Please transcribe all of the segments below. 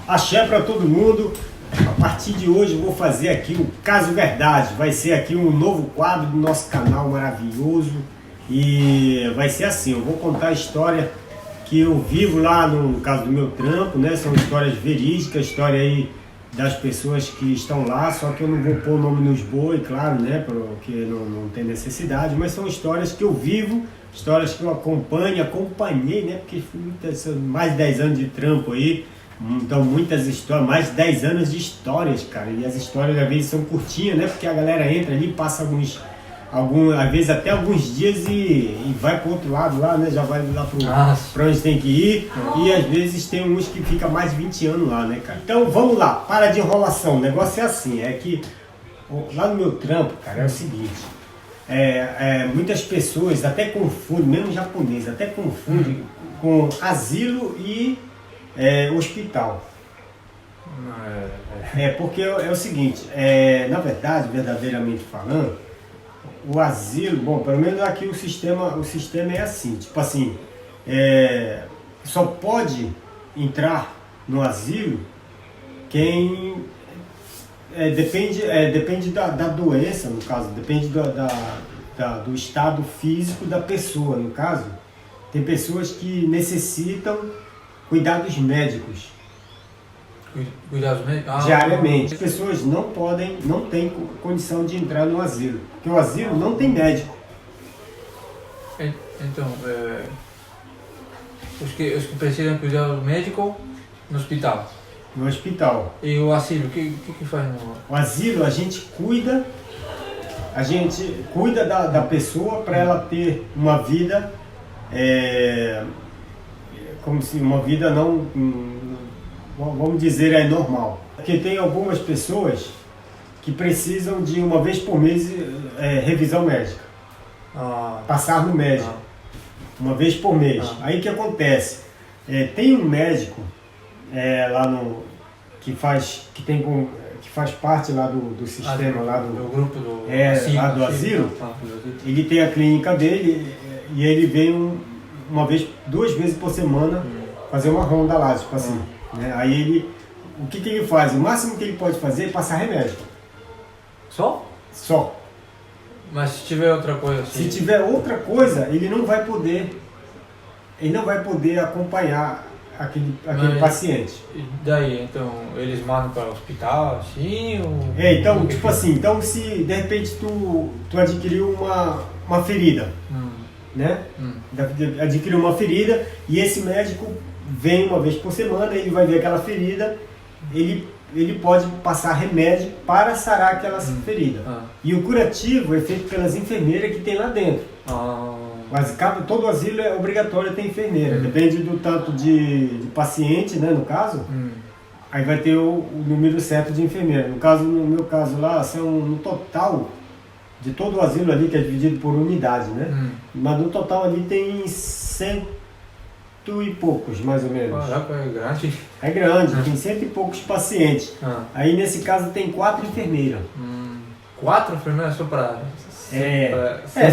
Axé para todo mundo. A partir de hoje eu vou fazer aqui o Caso Verdade. Vai ser aqui um novo quadro do nosso canal maravilhoso. E vai ser assim, eu vou contar a história que eu vivo lá no caso do meu trampo, né? São histórias verídicas, história aí das pessoas que estão lá, só que eu não vou pôr o nome nos boi, claro, né? Porque não tem necessidade, mas são histórias que eu vivo, histórias que eu acompanhei, né? Porque fui mais de 10 anos de trampo aí. Então muitas histórias, mais de 10 anos de histórias, cara. E as histórias às vezes são curtinhas, né? Porque a galera entra ali, passa às vezes até alguns dias e vai pro outro lado lá, né? Já vai lá pra onde tem que ir. E às vezes tem uns que fica mais de 20 anos lá, né, cara? Então vamos lá, para de enrolação. O negócio é assim, é que lá no meu trampo, cara, é o seguinte. Muitas pessoas até confundem, mesmo japonês, até confundem com asilo e hospital. Porque é o seguinte, na verdade, verdadeiramente falando, o asilo, bom, pelo menos aqui o sistema é assim, tipo assim, só pode entrar no asilo quem depende da doença, no caso, depende do estado físico da pessoa, no caso. Tem pessoas que necessitam cuidados médicos. Cuidados médicos? Diariamente. As pessoas não têm condição de entrar no asilo, porque o asilo não tem médico. Então, os que precisam de cuidado médico no hospital. No hospital. E o asilo, o que faz no... O asilo a gente cuida da pessoa para ela ter uma vida, como se uma vida não, vamos dizer, normal. Porque tem algumas pessoas que precisam de uma vez por mês revisão médica. Passar no médico. Uma vez por mês. Aí o que acontece? Tem um médico lá que faz parte lá do sistema, lá do grupo do asilo. Ele tem a clínica dele e ele vem duas vezes por semana fazer uma ronda lá, tipo assim. Né? Aí o que ele faz? O máximo que ele pode fazer é passar remédio. Só? Só. Mas se tiver outra coisa assim... Se tiver outra coisa, ele não vai poder acompanhar aquele paciente. E daí, então, eles mandam para o hospital, assim? Então, tipo assim, então se de repente tu adquiriu uma ferida, né? Adquiriu uma ferida e esse médico vem uma vez por semana, ele vai ver aquela ferida, ele pode passar remédio para sarar aquela ferida. E o curativo é feito pelas enfermeiras que tem lá dentro. Mas todo asilo é obrigatório ter enfermeira, depende do tanto de paciente, né, no caso, aí vai ter o número certo de enfermeira. No meu caso lá, são no total de todo o asilo ali, que é dividido por unidade, né? Mas no total ali tem 100 e poucos, mais ou menos. Caraca, é grande. É grande, tem 100 e poucos pacientes. Aí nesse caso tem 4 enfermeiras. 4 enfermeiras só para...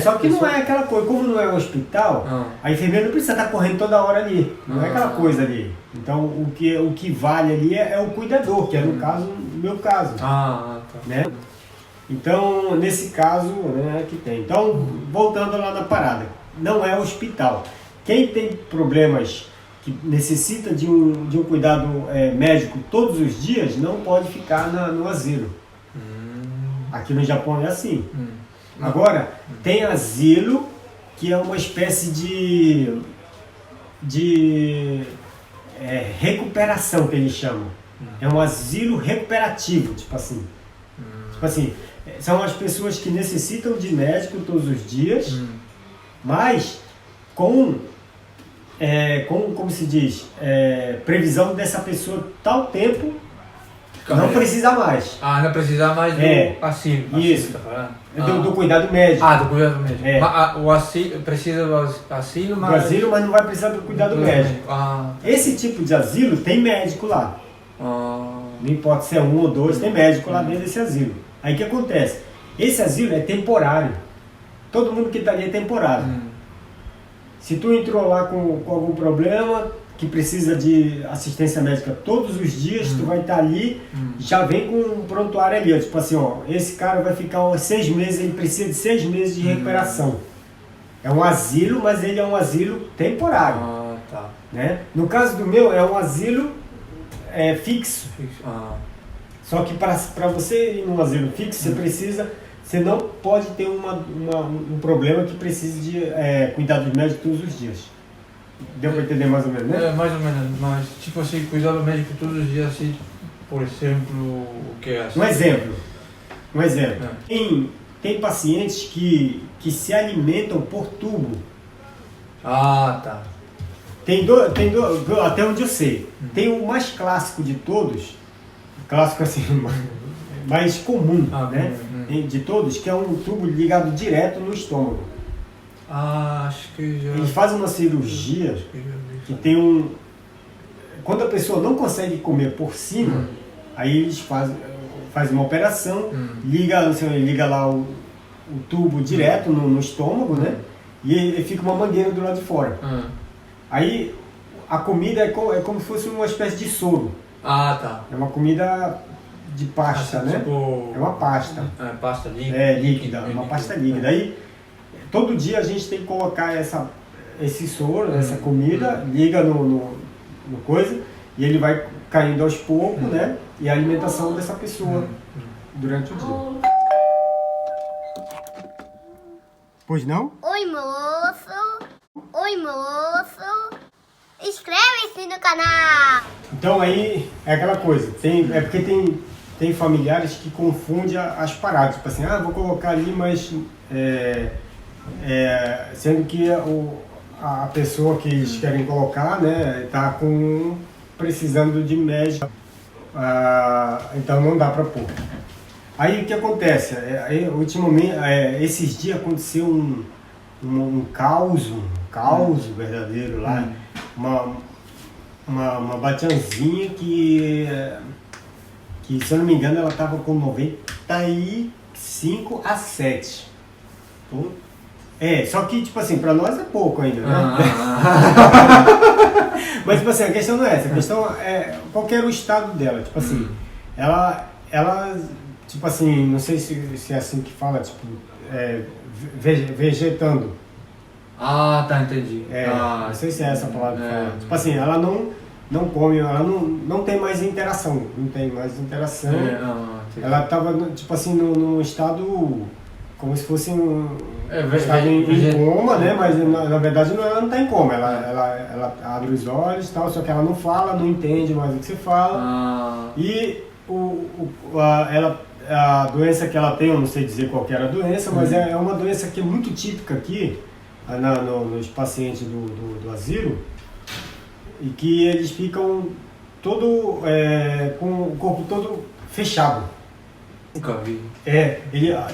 Só que não é aquela coisa, como não é um hospital, a enfermeira não precisa estar correndo toda hora ali, não é aquela coisa ali. Então o que vale ali é o cuidador, que é no meu caso. Tá. Né? Então nesse caso, né, que tem. Então voltando lá na parada, não é hospital. Quem tem problemas que necessita de um cuidado médico todos os dias não pode ficar no asilo. Aqui no Japão é assim. Agora, tem asilo que é uma espécie de recuperação, que eles chamam. É um asilo recuperativo, tipo assim. Tipo assim, são as pessoas que necessitam de médico todos os dias, mas como se diz, previsão dessa pessoa tal tempo não precisa mais. Não precisa mais do asilo. Isso. Tá falando? Do cuidado médico. Do cuidado médico. O asilo precisa do asilo, mas... Do asilo, mas não vai precisar do cuidado médico. Esse tipo de asilo tem médico lá. Não importa se é 1 ou 2, tem médico lá dentro desse asilo. Aí o que acontece? Esse asilo é temporário. Todo mundo que está ali é temporário. Se tu entrou lá com algum problema, que precisa de assistência médica todos os dias, tu vai estar ali, já vem com um prontuário ali, ó, tipo assim, ó, esse cara vai ficar 6 meses, ele precisa de 6 meses de recuperação. É um asilo, mas ele é um asilo temporário. Ah, tá. Né? No caso do meu, é um asilo fixo. Ah. Só que para você ir num asilo fixo, você não pode ter um problema que precise de cuidados médicos todos os dias. Deu para entender mais ou menos, né? É, mais ou menos, mas tipo assim, cuidado médico todos os dias, assim, por exemplo, o que é assim? Um exemplo. Tem pacientes que se alimentam por tubo. Ah, tá. Até onde eu sei. Tem o mais clássico de todos, clássico assim, mais comum, né? De todos, que é um tubo ligado direto no estômago. Ah, acho que já... Eles fazem uma cirurgia que tem quando a pessoa não consegue comer por cima, aí eles fazem uma operação, liga lá o tubo direto no estômago, né? E fica uma mangueira do lado de fora. Aí a comida é como se fosse uma espécie de soro. Ah, tá. É uma comida de pasta, né? Tipo... É uma pasta. É pasta líquida. É, líquida, uma pasta líquida. Aí todo dia a gente tem que colocar esse soro, essa comida, liga no coisa, e ele vai caindo aos poucos, né? E a alimentação dessa pessoa durante o dia. Pois não? Oi, moço! Oi, moço! Inscreve-se no canal! Então aí é aquela coisa, porque tem familiares que confundem as paradas, tipo assim, vou colocar ali, mas sendo que a pessoa que eles querem colocar, né, tá precisando de médico, então não dá para pôr. Aí o que acontece? Ultimamente, esses dias aconteceu um caos verdadeiro lá, uma batianzinha que, se eu não me engano, ela estava com 95/7. Só que, tipo assim, pra nós é pouco ainda, né? Mas, tipo assim, a questão não é essa. A questão é qual que era o estado dela. Tipo assim, ela tipo assim, não sei se é assim que fala, tipo, vegetando. Ah, tá, entendi. Não sei se é essa a palavra que fala. Tipo assim, ela não come, ela não tem mais interação. Não tem mais interação. Ela tava, tipo assim, num estado como se fosse estado em coma, né? Mas na verdade ela não está em coma. Ela abre os olhos e tal, só que ela não fala, não entende mais o que você fala. E a doença que ela tem, eu não sei dizer qual que era a doença, mas é uma doença que é muito típica aqui nos pacientes do asilo, e que eles ficam com o corpo todo fechado. Nunca vi.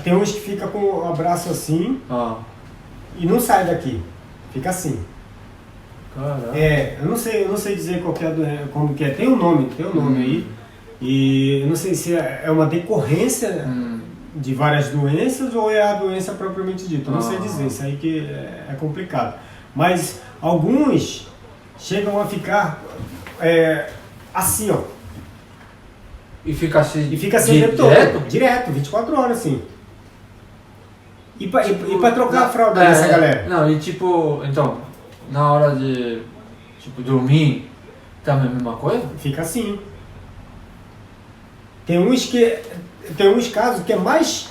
Tem uns que fica com o braço assim e não sai daqui, fica assim. Caraca. Eu não sei dizer qual que é a doença, como que é, tem um nome aí, e eu não sei se é uma decorrência de várias doenças ou é a doença propriamente dita, eu não sei dizer, isso aí que é complicado. Mas alguns chegam a ficar assim, ó. E fica assim o tempo todo, direto, 24 horas, assim. E pra trocar a fralda dessa galera? Não, e tipo, então, na hora de dormir, também a mesma coisa? Fica assim. Tem uns casos que é mais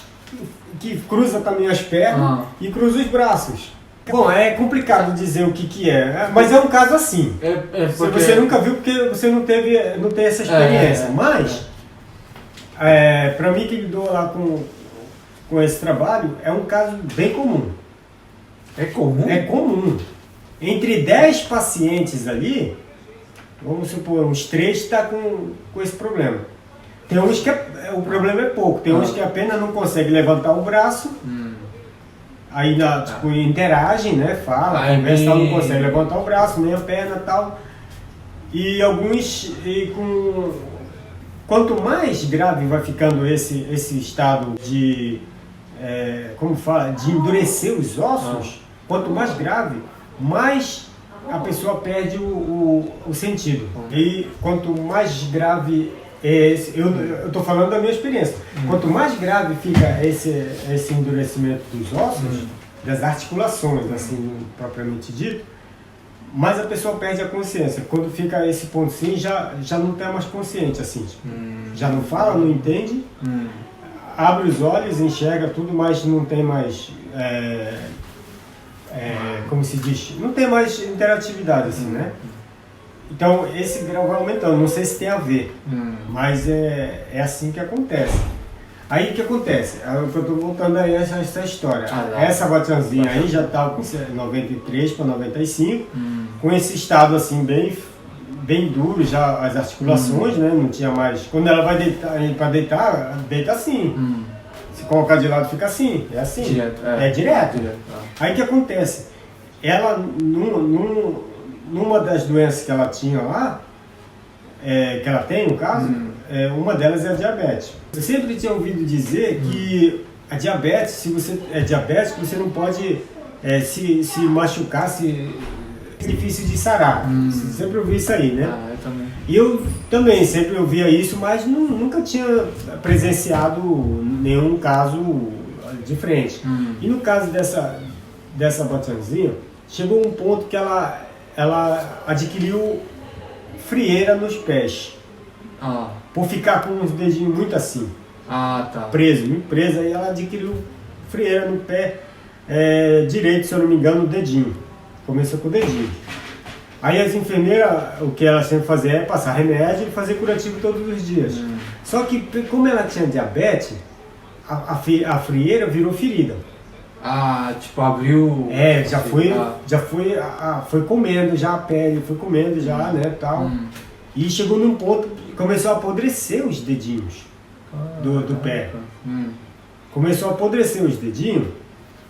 que cruza também as pernas e cruza os braços. Bom, é complicado dizer o que é, mas é um caso assim. Porque... Você nunca viu porque você não tem essa experiência, mas para mim que lidou lá com esse trabalho, é um caso bem comum. É comum? É comum. Entre 10 pacientes ali, vamos supor, uns 3 estão com esse problema. Tem uns que o problema é pouco, tem uns que apenas não conseguem levantar o braço, aí interagem, né, fala, conversa, não consegue levantar o braço, nem a perna e tal. E alguns, quanto mais grave vai ficando esse estado de, de endurecer os ossos, quanto mais grave, mais a pessoa perde o sentido. E quanto mais grave é esse, eu tô falando da minha experiência, quanto mais grave fica esse endurecimento dos ossos, das articulações, assim, propriamente dito, mais a pessoa perde a consciência. Quando fica esse ponto assim, já não tá mais consciente, assim, tipo, já não fala, não entende, abre os olhos, enxerga tudo, mas não tem mais, como se diz, não tem mais interatividade, assim, né? Então esse grau vai aumentando, não sei se tem a ver, mas é assim que acontece. Aí o que acontece? Eu estou voltando aí a essa história. Essa Batianzinha aí já estava com 93 para 95, com esse estado assim bem duro, já as articulações, né? Não tinha mais. Quando ela vai deitar, para deitar, deita assim. Se colocar de lado fica assim, é assim. Direto, é direto. Aí o que acontece? Ela, numa das doenças que ela tinha lá, que ela tem no caso, uma delas é a diabetes. Eu sempre tinha ouvido dizer que a diabetes, se você é diabético, você não pode se machucar, é difícil de sarar. Sempre ouvi isso aí, né? Eu também. E eu também sempre ouvia isso, mas nunca tinha presenciado nenhum caso de frente. E no caso dessa Batianzinha, chegou um ponto que ela adquiriu frieira nos pés. Por ficar com os dedinhos muito assim. Tá. Muito preso, aí ela adquiriu frieira no pé direito, se eu não me engano, o dedinho. Começou com o dedinho. Aí as enfermeiras, o que elas sempre faziam é passar remédio e fazer curativo todos os dias. Só que como ela tinha diabetes, a frieira virou ferida. Tipo, abriu... foi comendo já a pele, foi comendo já, né, tal. E chegou num ponto, começou a apodrecer os dedinhos do pé. Começou a apodrecer os dedinhos.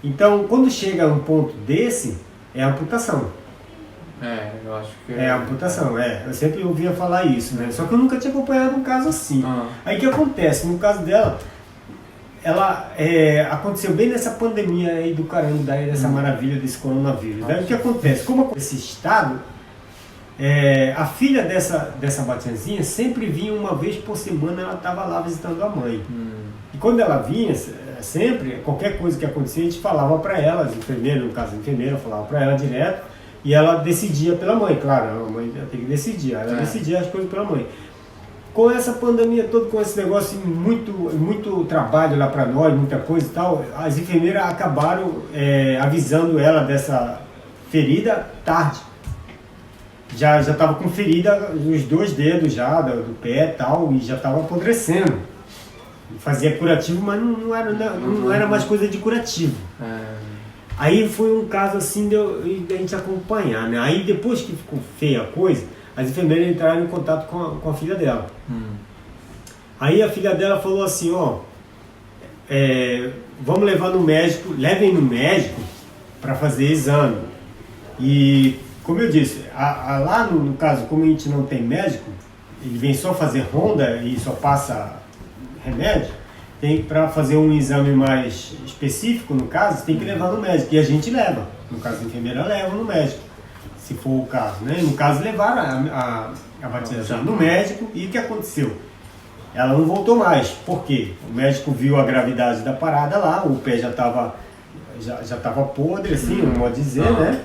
Então, quando chega a um ponto desse, é amputação. Eu acho que... É amputação, eu sempre ouvia falar isso, né? Só que eu nunca tinha acompanhado um caso assim. Aí o que acontece? No caso dela, ela aconteceu bem nessa pandemia aí do caramba, daí dessa maravilha desse coronavírus. Daí o que acontece? Como esse estado, a filha dessa Batianzinha sempre vinha uma vez por semana, ela estava lá visitando a mãe. E quando ela vinha, sempre, qualquer coisa que acontecia, a gente falava para ela, as enfermeiras, no caso a enfermeira, falava para ela direto, e ela decidia pela mãe, claro, a mãe tem que decidir, ela decidia as coisas pela mãe. Com essa pandemia toda, com esse negócio, muito trabalho lá para nós, muita coisa e tal, as enfermeiras acabaram avisando ela dessa ferida tarde. Já estava com ferida nos 2 dedos já, do pé e tal, e já estava apodrecendo. Fazia curativo, mas não era mais coisa de curativo. Aí foi um caso assim de a gente acompanhar, né? Aí depois que ficou feia a coisa, as enfermeiras entraram em contato com a filha dela. Aí a filha dela falou assim, vamos levar no médico, levem no médico para fazer exame. E como eu disse, lá no caso, como a gente não tem médico, ele vem só fazer ronda e só passa remédio, para fazer um exame mais específico, no caso, tem que levar no médico. E a gente leva. No caso, a enfermeira leva no médico, se for o caso, né? No caso, levaram a Batianzinha no médico. E o que aconteceu? Ela não voltou mais. Por quê? O médico viu a gravidade da parada lá, o pé já estava podre, assim, não pode dizer, né?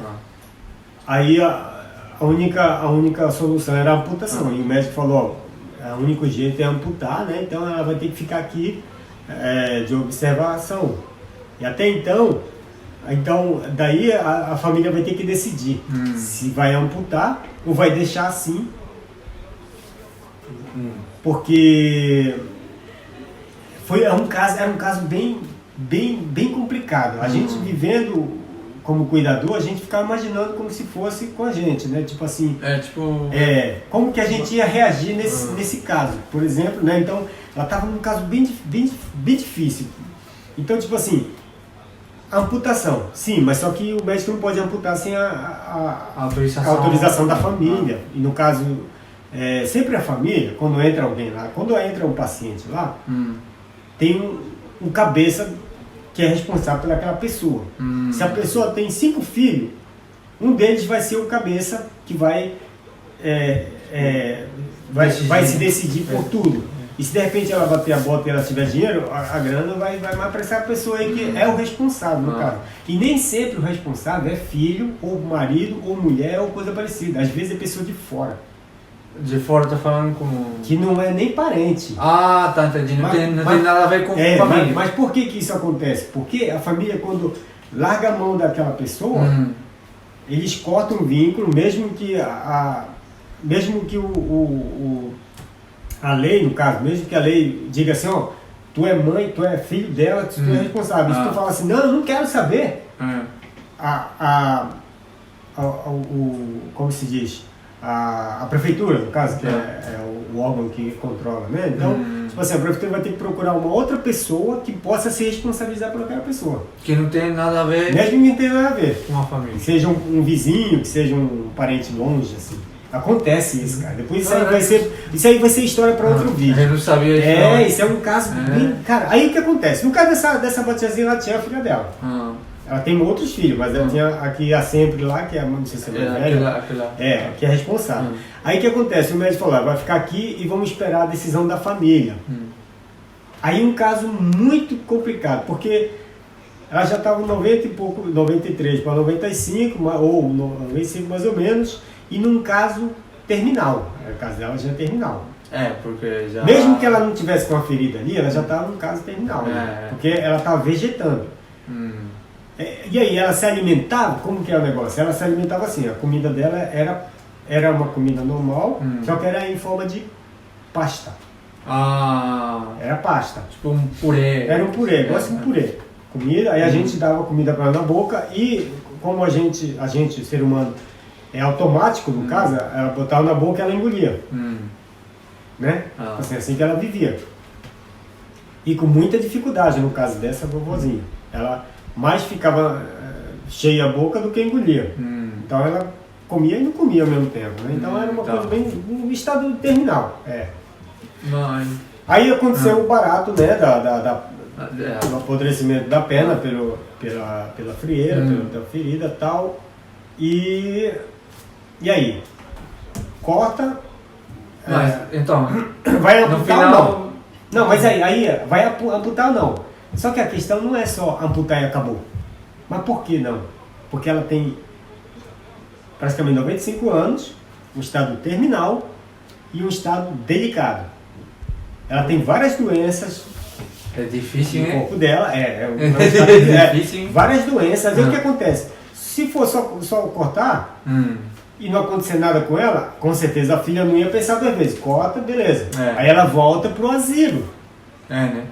Aí a única solução era a amputação. E o médico falou, o único jeito é amputar, né? Então ela vai ter que ficar aqui de observação. E até então daí a família vai ter que decidir se vai amputar ou vai deixar assim. Porque era um caso bem complicado. A gente vivendo como cuidador, a gente ficava imaginando como se fosse com a gente, né? Tipo assim, como que a gente ia reagir nesse caso, por exemplo, né? Então, ela estava num caso bem difícil. Então, tipo assim, a amputação, sim, mas só que o médico não pode amputar sem a autorização da família. E no caso, sempre a família, quando entra alguém lá, quando entra um paciente lá, tem um cabeça que é responsável por aquela pessoa. Se a pessoa tem 5 filhos, um deles vai ser o cabeça que vai se decidir por tudo. E se de repente ela bater a bota e ela tiver dinheiro, a grana vai mais para essa pessoa aí que é o responsável, no caso. E nem sempre o responsável é filho, ou marido, ou mulher, ou coisa parecida. Às vezes é pessoa de fora. De fora tá falando como... Que não é nem parente. Ah, tá, entendi. Não tem nada a ver com família. Mas por que isso acontece? Porque a família, quando larga a mão daquela pessoa, eles cortam o vínculo, mesmo que a lei, no caso, mesmo que a lei diga assim, ó, tu é mãe, tu é filho dela, tu é responsável. Se tu fala assim, não, eu não quero saber, como se diz, a prefeitura, no caso, que é o órgão que controla, né? Então, tipo assim, a prefeitura vai ter que procurar uma outra pessoa que possa se responsabilizar por aquela pessoa. Que não tem nada a ver... Mesmo que não tenha nada a ver. Com a família. Que seja um vizinho, que seja um parente longe, assim. Acontece isso, cara. Depois isso aí vai ser história para outro vídeo. Eu não sabia isso. Isso é um caso bem... Cara, aí o que acontece? No caso dessa batiazinha, ela tinha a filha dela. Ela tem outros filhos, mas ela tinha aqui a sempre lá, que é, não sei se é mais velha. Que é responsável. Aí o que acontece? O médico falou, vai ficar aqui e vamos esperar a decisão da família. Aí um caso muito complicado, porque ela já estava 90 e pouco, 93 para 95, ou 95 mais ou menos, e num caso terminal. O caso dela já é terminal. Porque já... Mesmo que ela não tivesse com a ferida ali, ela já estava num caso terminal. Né? Porque ela estava vegetando. E aí, ela se alimentava, como que é o negócio? Ela se alimentava assim, a comida dela era uma comida normal, só que era em forma de pasta. Era pasta. Tipo um purê. Era um purê, igual assim um purê. Comida, aí a gente dava comida para ela na boca e como a gente, o ser humano, é automático no caso, ela botava na boca e ela engolia. Né? Assim que ela vivia. E com muita dificuldade no caso dessa vovozinha. Ela mais ficava cheia a boca do que engolia. Então ela comia e não comia ao mesmo tempo. Né? Então era uma coisa bem... um estado terminal. Aí aconteceu o barato, né, do apodrecimento da perna pela frieira, pela ferida e tal. E aí? Corta... Mas, então... Vai amputar no final... ou não? Não, mas aí vai amputar ou não? Só que a questão não é só amputar e acabou. Mas por que não? Porque ela tem praticamente 95 anos, um estado terminal e um estado delicado. Ela tem várias doenças É difícil, no né? corpo dela, Difícil. várias doenças. Às vezes o que acontece? Se for só cortar e não acontecer nada com ela, com certeza a filha não ia pensar duas vezes. Corta, beleza. Aí ela volta pro asilo. Né?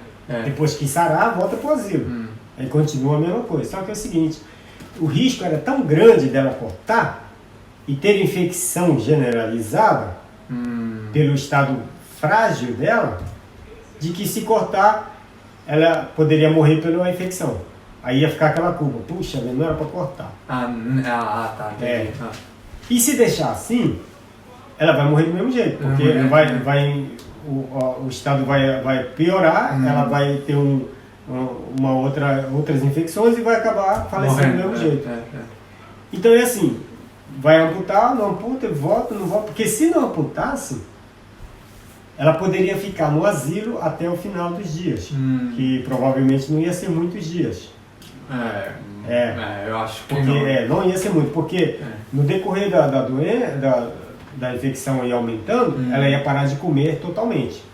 Depois que sarar, volta pro asilo. Aí continua a mesma coisa. Só que é o seguinte, o risco era tão grande dela cortar e ter infecção generalizada pelo estado frágil dela, de que se cortar, ela poderia morrer pela infecção. Aí ia ficar aquela culpa. Puxa, não era para cortar. Tá. Entendi. E se deixar assim, ela vai morrer do mesmo jeito, porque o estado vai piorar, ela vai ter outras infecções e vai acabar falecendo do mesmo jeito. Então é assim, vai amputar, não amputa, volta, não volta, porque se não amputasse, ela poderia ficar no asilo até o final dos dias, que provavelmente não ia ser muitos dias. Eu acho que não ia ser muito, porque no decorrer da infecção ia aumentando, ela ia parar de comer totalmente.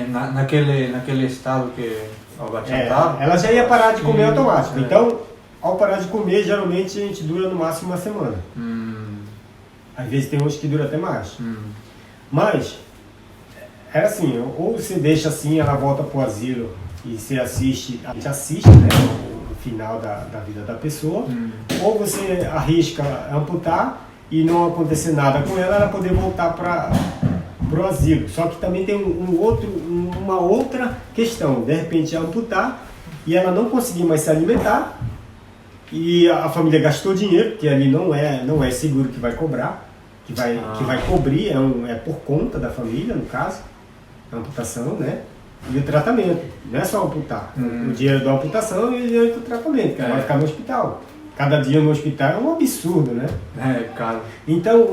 Naquele estado que o Batian estava... Ela já ia parar de comer automático. Então, ao parar de comer, geralmente a gente dura no máximo uma semana. Às vezes tem uns que dura até mais. Mas, era assim, ou você deixa assim, ela volta pro asilo e você assiste, a gente assiste, né, o final da vida da pessoa, ou você arrisca amputar e não acontecer nada com ela, ela poder voltar pro asilo. Só que também tem uma outra questão, de repente amputar e ela não conseguir mais se alimentar e a família gastou dinheiro, porque ali não é seguro que vai cobrar, que vai cobrir, é por conta da família, no caso, a amputação, né? E o tratamento, não é só amputar. O dinheiro da amputação e o dinheiro do tratamento, que ela vai ficar no hospital. cada dia no hospital é um absurdo, né? É, cara. Então,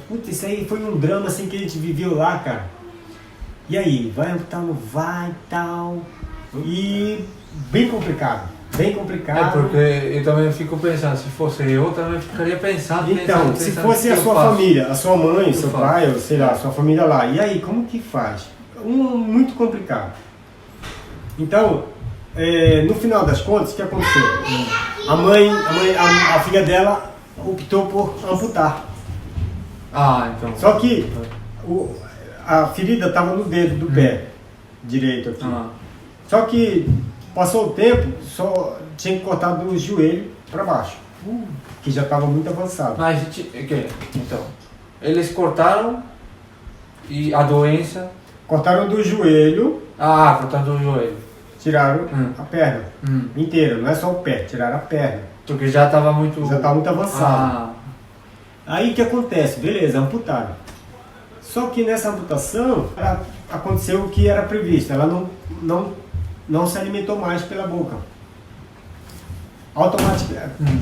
putz, isso aí foi um drama assim que a gente viveu lá, cara. E aí, vai amputar, não vai e tal. E bem complicado, bem complicado. É, porque eu também fico pensando, se fosse eu também ficaria pensando. Então, se fosse a sua família, a sua mãe, seu pai, ou sei lá, a sua família lá, e aí, como que faz? Muito complicado. Então, no final das contas, o que aconteceu? A filha dela optou por amputar. Ah, então. Só que a ferida estava no dedo do pé direito aqui. Só que passou o tempo, só tinha que cortar do joelho para baixo, que já estava muito avançado. Mas, então, eles cortaram e a doença... Cortaram do joelho. Cortaram do joelho. Tiraram a perna inteira, não é só o pé, tiraram a perna. Porque já estava muito... Já estava muito avançado. Aí o que acontece? Beleza, amputaram. Só que nessa amputação, aconteceu o que era previsto. Ela não se alimentou mais pela boca.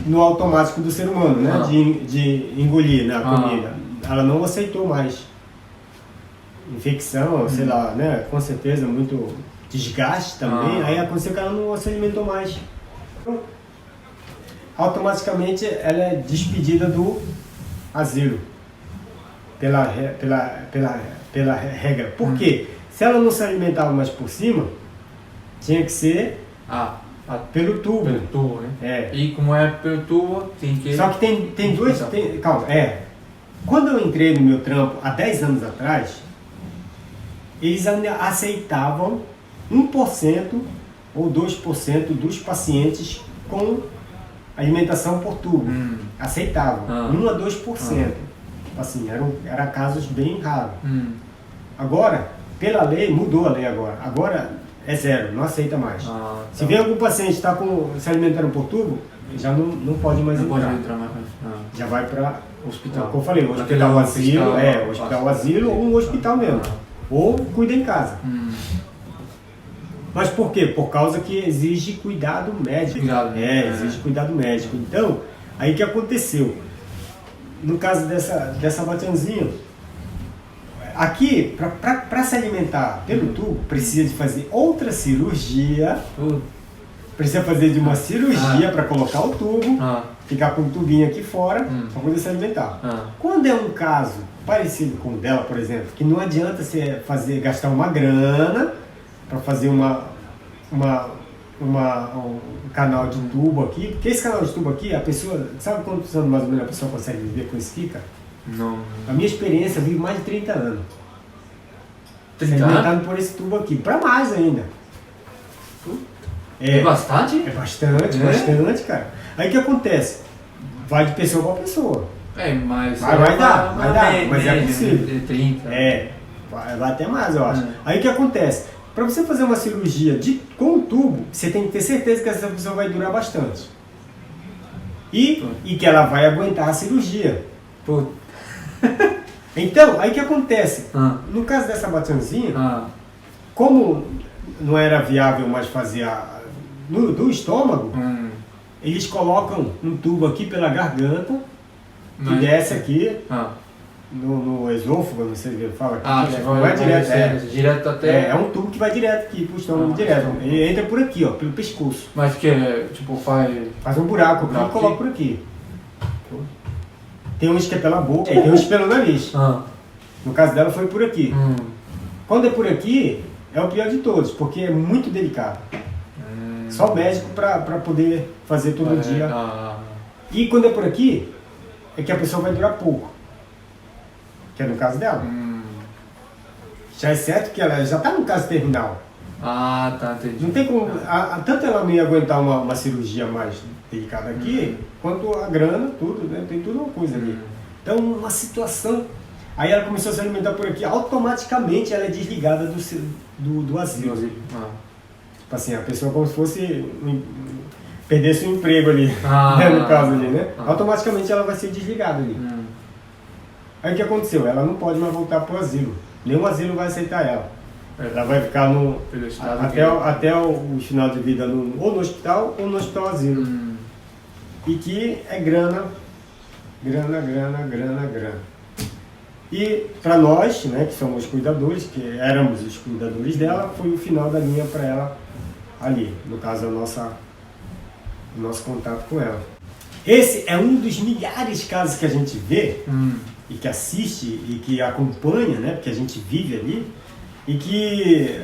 No automático do ser humano, né? De engolir, né, a comida. Ela não aceitou mais. Infecção, sei lá, né? Com certeza, muito desgaste também. Aí aconteceu que ela não se alimentou mais. Então, automaticamente ela é despedida do asilo. Pela regra. Por quê? Se ela não se alimentava mais por cima, tinha que ser pelo tubo. Pelo tubo, né? E como é pelo tubo, tem que... Só que tem duas... Calma, Quando eu entrei no meu trampo, há 10 anos atrás, eles ainda aceitavam 1% ou 2% dos pacientes com alimentação por tubo. Aceitavam. 1 a 2%. Assim, eram casos bem raros. Agora, pela lei, mudou a lei agora. Agora é zero, não aceita mais. Se vem algum paciente que está se alimentando por tubo, já não pode mais entrar. Pode entrar mais. Já vai para hospital. Como eu falei, hospital asilo, hospital asilo ou um hospital mesmo. Ou cuida em casa. Mas por quê? Por causa que exige cuidado médico. Exige cuidado médico. Então, aí o que aconteceu? No caso dessa batianzinha, aqui, para se alimentar pelo tubo, precisa de fazer outra cirurgia. Precisa fazer de uma cirurgia para colocar o tubo, ficar com o tubinho aqui fora, para poder se alimentar. Quando é um caso parecido com o dela, por exemplo, que não adianta você gastar uma grana para fazer um canal de tubo aqui, porque esse canal de tubo aqui, a pessoa, sabe quantos anos mais ou menos a pessoa consegue viver com isso aqui, cara? Não. A minha experiência, eu vivo mais de 30 anos. 30 se alimentando por esse tubo aqui, para mais ainda. É bastante? É bastante, cara. Aí o que acontece? Vai de pessoa para pessoa. Mas vai dar, mas é possível. 30. Vai até mais, eu acho. Aí o que acontece? Para você fazer uma cirurgia com o tubo, você tem que ter certeza que essa pessoa vai durar bastante. E que ela vai aguentar a cirurgia. Então, aí o que acontece? No caso dessa batianzinha, como não era viável mais fazer do estômago, eles colocam um tubo aqui pela garganta, que desce aqui no esôfago, não sei o que fala aqui. Não é direto, direto até... É um tubo que vai direto aqui pro estômago, direto. Ele entra por aqui, ó, pelo pescoço. Mas que tipo faz um buraco aqui e coloca por aqui. Tem uns que é pela boca, tem uns pelo nariz. No caso dela foi por aqui. Quando é por aqui, é o pior de todos, porque é muito delicado. Só o médico para poder fazer todo dia. E quando é por aqui, é que a pessoa vai durar pouco. Que é no caso dela. Já é certo que ela já está no caso terminal. Tá, entendi. Não tem como. Tanto ela não ia aguentar uma cirurgia mais delicada aqui, quanto a grana, tudo, né? Tem tudo uma coisa ali. Então, uma situação. Aí ela começou a se alimentar por aqui, automaticamente ela é desligada do asilo. Tipo assim, a pessoa como se fosse perdesse um emprego ali, né, no caso ali, né? Automaticamente ela vai ser desligada ali. Aí o que aconteceu? Ela não pode mais voltar para o asilo. Nenhum asilo vai aceitar ela. Ela vai ficar até o final de vida ou no hospital ou no hospital asilo. e que é grana. E para nós, né, que somos cuidadores, que éramos os cuidadores dela, foi o final da linha para ela ali, no caso o nosso contato com ela. Esse é um dos milhares de casos que a gente vê e que assiste e que acompanha, né, porque a gente vive ali, e que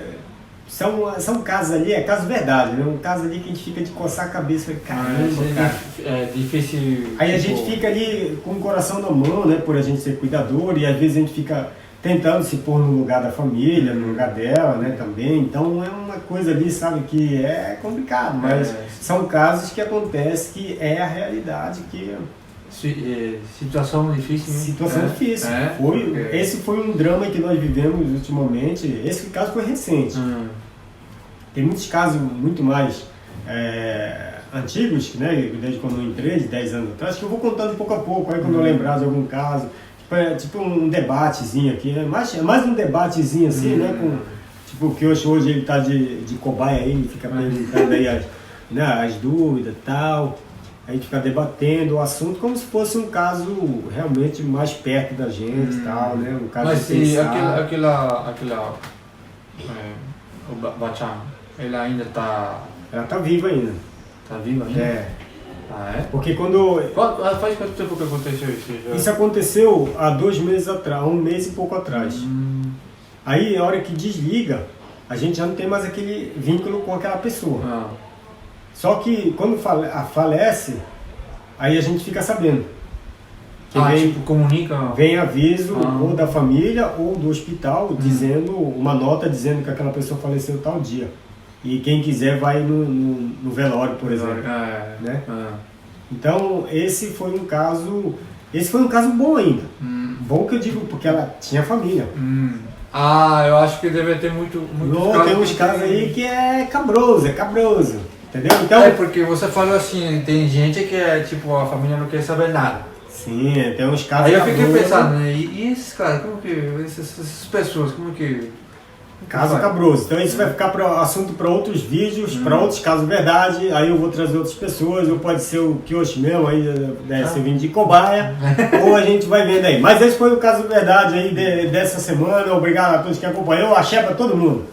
são casos ali, é caso verdade, né? Um caso ali que a gente fica de coçar a cabeça, caramba, cara. É difícil. Aí a gente fica ali com o coração na mão, né, por a gente ser cuidador, e às vezes a gente fica tentando se pôr no lugar da família, no lugar dela, né, também. Então é uma coisa ali, sabe, que é complicado, mas são casos que acontecem, que é a realidade, que... Situação difícil, né? Situação difícil. Esse foi um drama que nós vivemos ultimamente. Esse caso foi recente. Tem muitos casos muito mais antigos, né? Desde quando eu entrei, de 10 anos atrás, que eu vou contando pouco a pouco. Aí quando eu lembrar de algum caso, tipo um debatezinho aqui, né? É mais um debatezinho assim, né? Com, tipo, que hoje ele está de cobaia aí, ele fica perguntando aí as dúvidas e tal. A gente fica debatendo o assunto como se fosse um caso realmente mais perto da gente e tal, né? Um caso. Mas se aquela o Bachan, ela ainda está... Ela está viva ainda. Está viva ainda? É. Ah, é? Porque quando... Faz quanto tempo que aconteceu isso? Isso aconteceu há 2 meses atrás, 1 mês e pouco atrás. Aí, a hora que desliga, a gente já não tem mais aquele vínculo com aquela pessoa. Só que quando falece, aí a gente fica sabendo. Que tipo, comunica? Vem aviso ou da família ou do hospital, dizendo uma nota dizendo que aquela pessoa faleceu tal dia. E quem quiser vai no velório, por exemplo. Né? Então, esse foi um caso bom ainda. Bom que eu digo, porque ela tinha família. Eu acho que deve ter muito tem uns casos aí que é cabroso. Entendeu? Então, porque você falou assim, tem gente que tipo, a família não quer saber nada. Sim, tem uns casos. Aí eu fiquei pensando, né? E esses caras, como que. Essas pessoas, como que. Caso cabroso. Então isso vai ficar assunto para outros vídeos, para outros casos verdade. Aí eu vou trazer outras pessoas, ou pode ser o Kioshi mesmo, aí deve ser vindo de cobaia, ou a gente vai vendo aí. Mas esse foi o caso verdade aí dessa semana. Obrigado a todos que acompanhou. Axé para todo mundo.